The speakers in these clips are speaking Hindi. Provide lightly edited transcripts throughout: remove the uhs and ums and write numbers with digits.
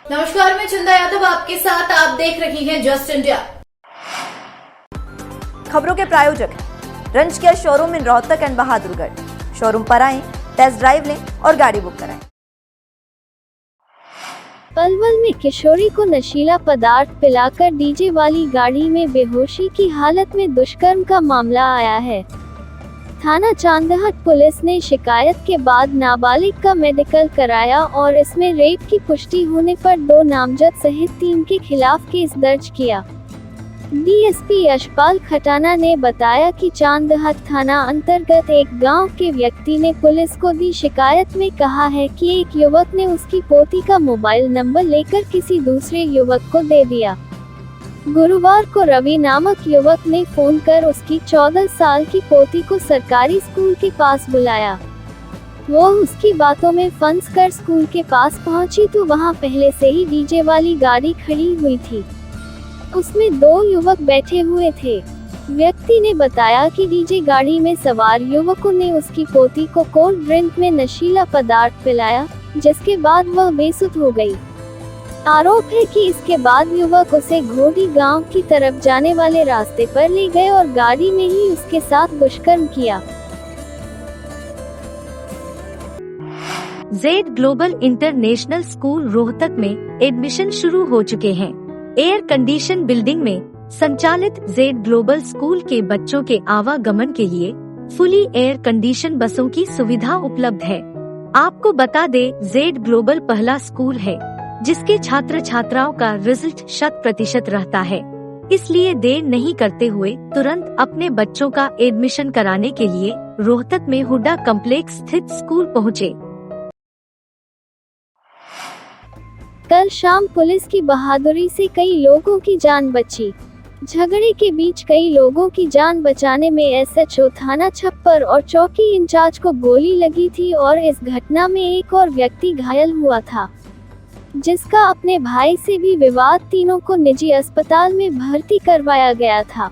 नमस्कार, मैं चंदा यादव आपके साथ। आप देख रही हैं जस्ट इंडिया। खबरों के प्रायोजक हैं रंज care showroom in Rohtak and Bahadurgarh. Showroom पर आएं, टेस्ट ड्राइव लें और गाड़ी बुक कराएं। पलवल में किशोरी को नशीला पदार्थ पिलाकर डीजे वाली गाड़ी में बेहोशी की हालत में दुष्कर्म का मामला आया है। थाना चांदहट पुलिस ने शिकायत के बाद नाबालिग का मेडिकल कराया और इसमें रेप की पुष्टि होने पर 2 नामजद सहित 3 के खिलाफ केस दर्ज किया। डीएसपी यशपाल खटाना ने बताया कि चांदहट थाना अंतर्गत एक गांव के व्यक्ति ने पुलिस को दी शिकायत में कहा है कि एक युवक ने उसकी पोती का मोबाइल नंबर लेकर किसी दूसरे युवक को दे दिया। गुरुवार को रवि नामक युवक ने फोन कर उसकी 14 साल की पोती को सरकारी स्कूल के पास बुलाया। वो उसकी बातों में फंस कर स्कूल के पास पहुंची तो वहां पहले से ही डीजे वाली गाड़ी खड़ी हुई थी। उसमें 2 युवक बैठे हुए थे। व्यक्ति ने बताया कि डीजे गाड़ी में सवार युवकों ने उसकी पोती को कोल्ड ड्रिंक में नशीला पदार्थ पिलाया, जिसके बाद वह बेसुध हो गई। आरोप है कि इसके बाद युवक उसे घोड़ी गांव की तरफ जाने वाले रास्ते पर ले गए और गाड़ी में ही उसके साथ दुष्कर्म किया। Z global international school Rohtak में एडमिशन शुरू हो चुके हैं। एयर कंडीशन बिल्डिंग में संचालित जेड ग्लोबल स्कूल के बच्चों के आवागमन के लिए फुली एयर कंडीशन बसों की सुविधा उपलब्ध है। आपको बता दे, जेड ग्लोबल पहला स्कूल है जिसके छात्र छात्राओं का रिजल्ट 100% रहता है। इसलिए देर नहीं करते हुए तुरंत अपने बच्चों का एडमिशन कराने के लिए रोहतक में हुड्डा कॉम्प्लेक्स स्थित स्कूल पहुँचे। कल शाम पुलिस की बहादुरी से कई लोगों की जान बची। झगड़े के बीच कई लोगों की जान बचाने में एसएचओ थाना छप्पर और चौकी इंचार्ज को गोली लगी थी और इस घटना में एक और व्यक्ति घायल हुआ था, जिसका अपने भाई से भी विवाद। तीनों को निजी अस्पताल में भर्ती करवाया गया था।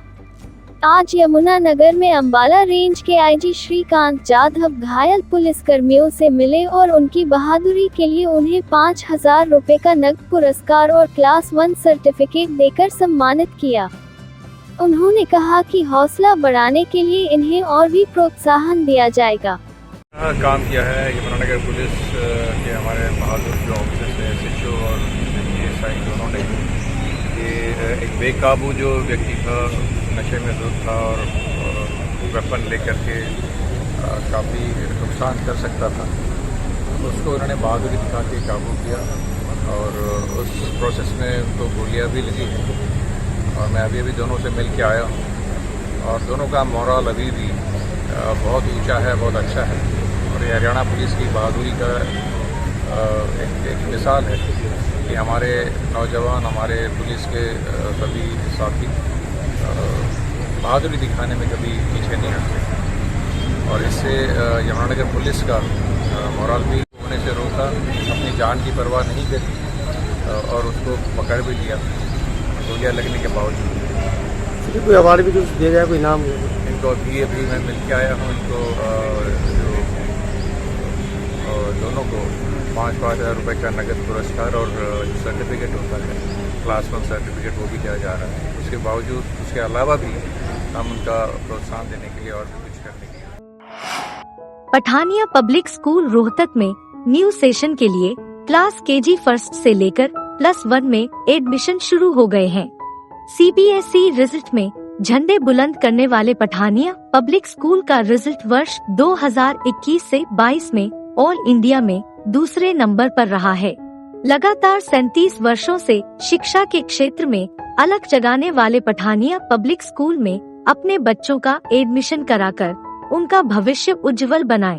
आज यमुनानगर में अंबाला रेंज के आईजी श्रीकांत जाधव घायल पुलिसकर्मियों से मिले और उनकी बहादुरी के लिए उन्हें 5,000 रुपए का नकद पुरस्कार और क्लास 1 सर्टिफिकेट देकर सम्मानित किया। उन्होंने कहा कि हौसला बढ़ाने के लिए इन्हें और भी प्रोत्साहन दिया जाएगा। काम किया है यमुनानगर पुलिस के हमारे बहादुर जो ऑफिसर्स हैं, एसएचओ और एएसआई दोनों ने, ये एक बेकाबू जो व्यक्ति था, नशे में धुत था और वेपन लेकर के काफ़ी नुकसान कर सकता था, उसको उन्होंने बहादुरी दिखा के काबू किया और उस प्रोसेस में उनको गोलियाँ भी लगी और मैं अभी दोनों से मिल के आया हूँ और दोनों का मोरल अभी भी बहुत ऊंचा है, बहुत अच्छा है। और ये हरियाणा पुलिस की बहादुरी का एक मिसाल है कि हमारे नौजवान, हमारे पुलिस के सभी साथी बहादुरी दिखाने में कभी पीछे नहीं हटते और इससे यमुनानगर पुलिस का मोरल भी होने से रोका, अपनी जान की परवाह नहीं करी और उसको पकड़ भी लिया गोलियाँ लगने के बावजूद। कोई अवार्ड भी कुछ दिया जाए, कोई इनाम? इनको अभी मैं मिल के आया हूँ। इनको दोनों को 5,000 रुपये का नगद पुरस्कार और जो सर्टिफिकेट होता है क्लास 1 सर्टिफिकेट वो भी दिया जा रहा है। उसके बावजूद, उसके अलावा भी हम उनका प्रोत्साहन देने के लिए और भी कुछ करने के लिए। पठानिया पब्लिक स्कूल रोहतक में न्यू सेशन के लिए क्लास केजी फर्स्ट से लेकर +1 में एडमिशन शुरू हो गए हैं। सीबीएसई रिजल्ट में झंडे बुलंद करने वाले पठानिया पब्लिक स्कूल का रिजल्ट वर्ष 2021 से 22 में ऑल इंडिया में दूसरे नंबर पर रहा है। लगातार 37 वर्षों से शिक्षा के क्षेत्र में अलग जगाने वाले पठानिया पब्लिक स्कूल में अपने बच्चों का एडमिशन कराकर उनका भविष्य उज्जवल बनाएं।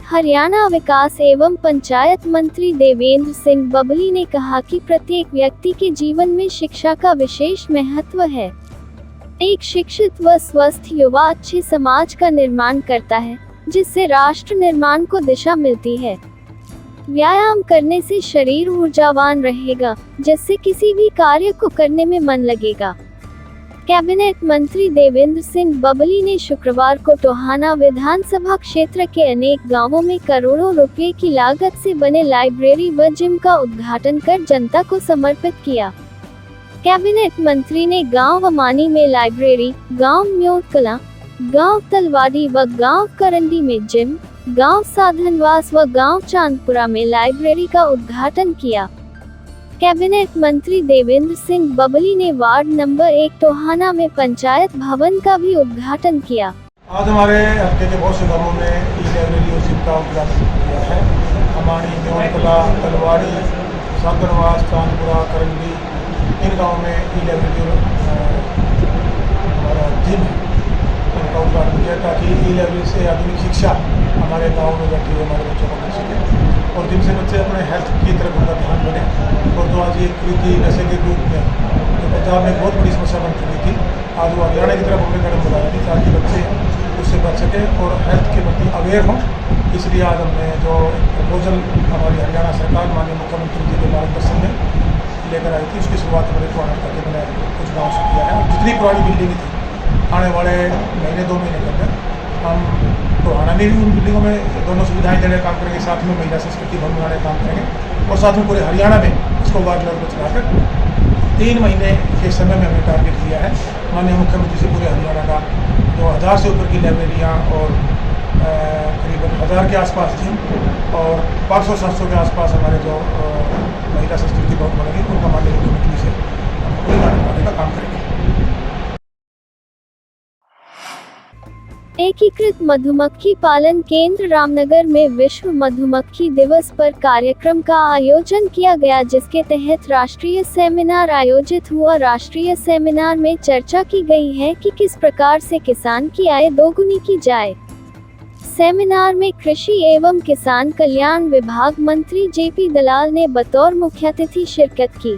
हरियाणा विकास एवं पंचायत मंत्री देवेंद्र सिंह बबली ने कहा कि प्रत्येक व्यक्ति के जीवन में शिक्षा का विशेष महत्व है। एक शिक्षित व स्वस्थ युवा अच्छे समाज का निर्माण करता है, जिससे राष्ट्र निर्माण को दिशा मिलती है। व्यायाम करने से शरीर ऊर्जावान रहेगा, जिससे किसी भी कार्य को करने में मन लगेगा। कैबिनेट मंत्री देवेंद्र सिंह बबली ने शुक्रवार को टोहाना विधानसभा क्षेत्र के अनेक गांवों में करोड़ों रुपए की लागत से बने लाइब्रेरी व जिम का उद्घाटन कर जनता को समर्पित किया। कैबिनेट मंत्री ने गांव अमानी में लाइब्रेरी, गांव म्योटकला, गांव तलवाड़ी व गांव करंडी में जिम, गांव साधनवास व गांव चांदपुरा में लाइब्रेरी का उद्घाटन किया। कैबिनेट मंत्री देवेंद्र सिंह बबली ने वार्ड नंबर 1 टोहाना में पंचायत भवन का भी उद्घाटन किया। आज हमारे हल्के के बहुत से गाँवों में ई-लाइब्रेरी और जिम का उद्घाटन किया है। हमारी न्योनकला, तलवाड़ी, साधनवास, चांदपुरा, करंडी, इन गाँवों में ई-लाइब्रेरी और हमारा जिम का उद्घाटन किया ताकि ई-लाइब्रेरी से आधुनिक शिक्षा हमारे गाँव में बैठे हुए हमारे बच्चों को मिल सके और जिनसे बच्चे अपने हेल्थ की तरफ उनका ध्यान बने। और जो आज ये कृति नशे के रूप में जो पंजाब में बहुत बड़ी समस्या बन चुकी थी, आज वो हरियाणा की तरफ हमने कदम बढ़ाई थी ताकि बच्चे उससे बच सकें और हेल्थ के प्रति अवेयर हों। इसलिए आज हमने जो प्रपोजल हमारी हरियाणा सरकार माननीय मुख्यमंत्री जी के मार्गदर्शन में लेकर आई थी, उसकी शुरुआत हमारे टोहाना करके मैंने कुछ गाँव से किया है। और जितनी पुरानी बिल्डिंग थी, आने वाले महीने 2 महीने के अंदर हम टोहाना में भी उन बिल्डिंगों में दोनों सुविधाएं देने का काम करेंगे, साथ में महिला संस्कृति भवन बनाने का काम करेंगे और साथ में पूरे हरियाणा में इसको वार्ड लेवल पर चलाकर 3 महीने के समय में हमने टारगेट किया है माननीय मुख्यमंत्री से पूरे हरियाणा का जो 1000 से ऊपर की लाइब्रेरियाँ और करीबन 1000 के आसपास जिम और 500-700 के आसपास हमारे जो महिला संस्कृति भवन बनेंगे उनका माननीय मुख्यमंत्री से पूरी बनाने का काम करेंगे। एकीकृत मधुमक्खी पालन केंद्र रामनगर में विश्व मधुमक्खी दिवस पर कार्यक्रम का आयोजन किया गया, जिसके तहत राष्ट्रीय सेमिनार आयोजित हुआ। राष्ट्रीय सेमिनार में चर्चा की गई है कि किस प्रकार से किसान की आय दोगुनी की जाए। सेमिनार में कृषि एवं किसान कल्याण विभाग मंत्री जेपी दलाल ने बतौर मुख्य अतिथि शिरकत की।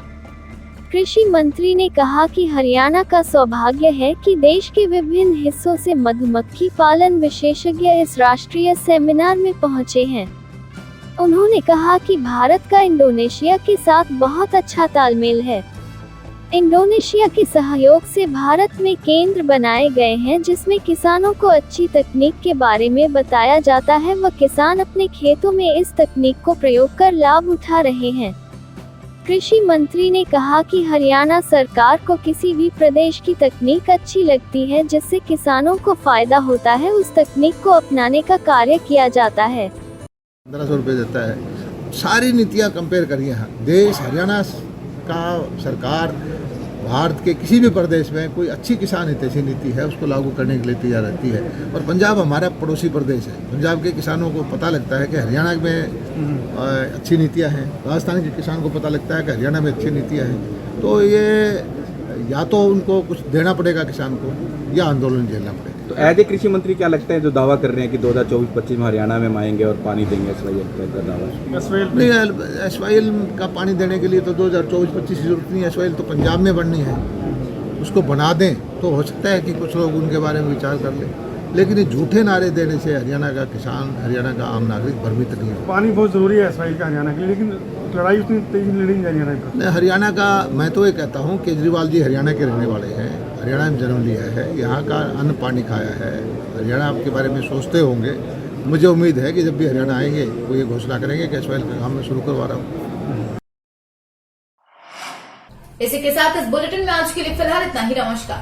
कृषि मंत्री ने कहा कि हरियाणा का सौभाग्य है कि देश के विभिन्न हिस्सों से मधुमक्खी पालन विशेषज्ञ इस राष्ट्रीय सेमिनार में पहुंचे हैं। उन्होंने कहा कि भारत का इंडोनेशिया के साथ बहुत अच्छा तालमेल है। इंडोनेशिया के सहयोग से भारत में केंद्र बनाए गए हैं जिसमें किसानों को अच्छी तकनीक के बारे में बताया जाता है व किसान अपने खेतों में इस तकनीक को प्रयोग कर लाभ उठा रहे हैं। कृषि मंत्री ने कहा कि हरियाणा सरकार को किसी भी प्रदेश की तकनीक अच्छी लगती है जिससे किसानों को फायदा होता है, उस तकनीक को अपनाने का कार्य किया जाता है। 1500 रुपये देता है। सारी नीतियाँ कंपेयर करिए, देश हरियाणा का सरकार भारत के किसी भी प्रदेश में कोई अच्छी किसान हितैषी नीति है उसको लागू करने के लिए तैयार रहती है। और पंजाब हमारा पड़ोसी प्रदेश है, पंजाब के किसानों को पता लगता है कि हरियाणा में अच्छी नीतियां हैं, राजस्थान के किसान को पता लगता है कि हरियाणा में अच्छी नीतियां हैं। तो ये या तो उनको कुछ देना पड़ेगा किसान को या आंदोलन झेलना पड़ेगा। तो एज ए कृषि मंत्री क्या लगता है जो दावा कर रहे हैं कि 2024-25 में हरियाणा में आएंगे और पानी देंगे, का दावा नहीं, एसवाईएल का पानी देने के लिए तो 2024-25 की जरूरत नहीं है, एसवाईएल तो पंजाब में बननी है। उसको बना दें तो हो सकता है कि कुछ लोग उनके बारे में विचार कर लें, लेकिन ये झूठे नारे देने से हरियाणा का किसान, हरियाणा का आम नागरिक भ्रमित नहीं हो। पानी बहुत ज़रूरी है एसवाईएल का हरियाणा के लिए, लेकिन लड़ाई उतनी तेज लड़ी नहीं हरियाणा का। मैं तो ये कहता हूँ केजरीवाल जी हरियाणा के रहने वाले हैं, हरियाणा में जन्म लिया है, यहाँ का अन्न पानी खाया है, हरियाणा के बारे में सोचते होंगे। मुझे उम्मीद है कि जब भी हरियाणा आएंगे वो ये घोषणा करेंगे कि एसवाईएल का काम मैं शुरू करवा रहा हूँ। इसी के साथ इस बुलेटिन में आज के लिए फिलहाल इतना ही। नमस्कार।